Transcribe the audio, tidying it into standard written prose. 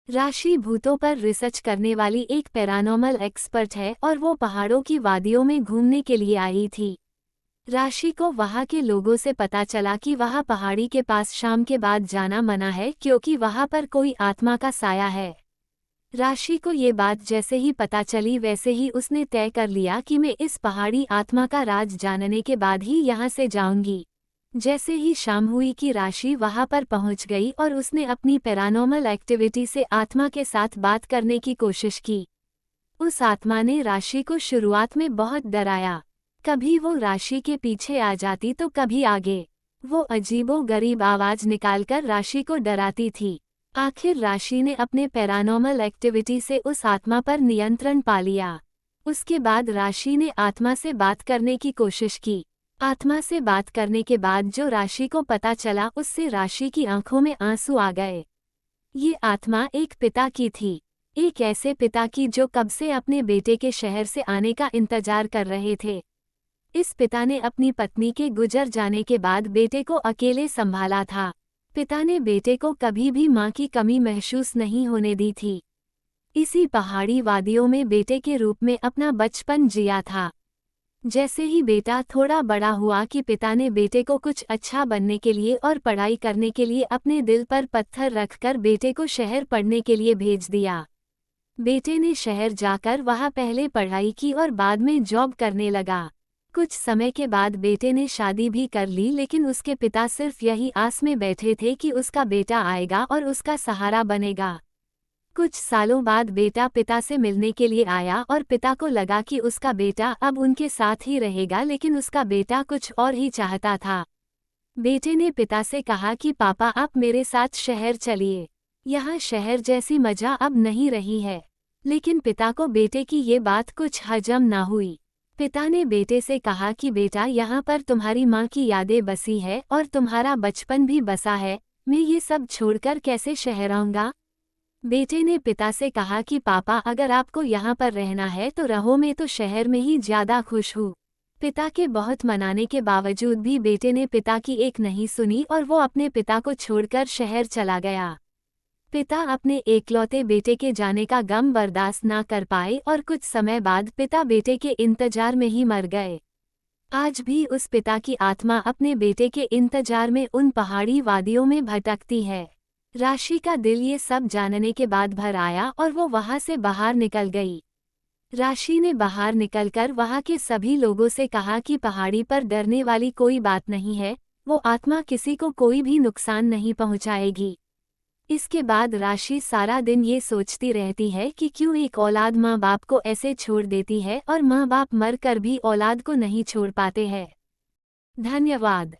राशि भूतों पर रिसर्च करने वाली एक पैरानॉर्मल एक्सपर्ट है और वो पहाड़ों की वादियों में घूमने के लिए आई थी। राशि को वहाँ के लोगों से पता चला कि वहाँ पहाड़ी के पास शाम के बाद जाना मना है क्योंकि वहाँ पर कोई आत्मा का साया है। राशि को ये बात जैसे ही पता चली वैसे ही उसने तय कर लिया कि मैं इस पहाड़ी आत्मा का राज जानने के बाद ही यहाँ से जाऊंगी। जैसे ही शाम हुई कि राशि वहां पर पहुंच गई और उसने अपनी पैरानॉर्मल एक्टिविटी से आत्मा के साथ बात करने की कोशिश की। उस आत्मा ने राशि को शुरुआत में बहुत डराया। कभी वो राशि के पीछे आ जाती तो कभी आगे। वो अजीबोगरीब आवाज निकालकर राशि को डराती थी। आखिर राशि ने अपने पैरानॉर्मल एक्टिविटी से उस आत्मा पर नियंत्रण पा लिया। उसके बाद राशि ने आत्मा से बात करने की कोशिश की। आत्मा से बात करने के बाद जो राशि को पता चला उससे राशि की आंखों में आंसू आ गए। ये आत्मा एक पिता की थी, एक ऐसे पिता की जो कब से अपने बेटे के शहर से आने का इंतजार कर रहे थे। इस पिता ने अपनी पत्नी के गुजर जाने के बाद बेटे को अकेले संभाला था। पिता ने बेटे को कभी भी मां की कमी महसूस नहीं होने दी थी। इसी पहाड़ी वादियों में बेटे के रूप में अपना बचपन जिया था। जैसे ही बेटा थोड़ा बड़ा हुआ कि पिता ने बेटे को कुछ अच्छा बनने के लिए और पढ़ाई करने के लिए अपने दिल पर पत्थर रखकर बेटे को शहर पढ़ने के लिए भेज दिया। बेटे ने शहर जाकर वहां पहले पढ़ाई की और बाद में जॉब करने लगा। कुछ समय के बाद बेटे ने शादी भी कर ली, लेकिन उसके पिता सिर्फ यही आस में बैठे थे कि उसका बेटा आएगा और उसका सहारा बनेगा। कुछ सालों बाद बेटा पिता से मिलने के लिए आया और पिता को लगा कि उसका बेटा अब उनके साथ ही रहेगा, लेकिन उसका बेटा कुछ और ही चाहता था। बेटे ने पिता से कहा कि पापा आप मेरे साथ शहर चलिए, यहाँ शहर जैसी मजा अब नहीं रही है। लेकिन पिता को बेटे की ये बात कुछ हजम ना हुई। पिता ने बेटे से कहा कि बेटा यहाँ पर तुम्हारी माँ की यादें बसी है और तुम्हारा बचपन भी बसा है, मैं ये सब छोड़कर कैसे शहर आऊँगा। बेटे ने पिता से कहा कि पापा अगर आपको यहाँ पर रहना है तो रहो, मैं तो शहर में ही ज्यादा खुश हूँ। पिता के बहुत मनाने के बावजूद भी बेटे ने पिता की एक नहीं सुनी और वो अपने पिता को छोड़कर शहर चला गया। पिता अपने एकलौते बेटे के जाने का गम बर्दाश्त ना कर पाए और कुछ समय बाद पिता बेटे के इंतजार में ही मर गए। आज भी उस पिता की आत्मा अपने बेटे के इंतजार में उन पहाड़ी वादियों में भटकती है। राशि का दिल ये सब जानने के बाद भर आया और वो वहां से बाहर निकल गई। राशि ने बाहर निकलकर वहां के सभी लोगों से कहा कि पहाड़ी पर डरने वाली कोई बात नहीं है, वो आत्मा किसी को कोई भी नुकसान नहीं पहुंचाएगी। इसके बाद राशि सारा दिन ये सोचती रहती है कि क्यों एक औलाद माँ बाप को ऐसे छोड़ देती है और माँ बाप मर कर भी औलाद को नहीं छोड़ पाते हैं। धन्यवाद।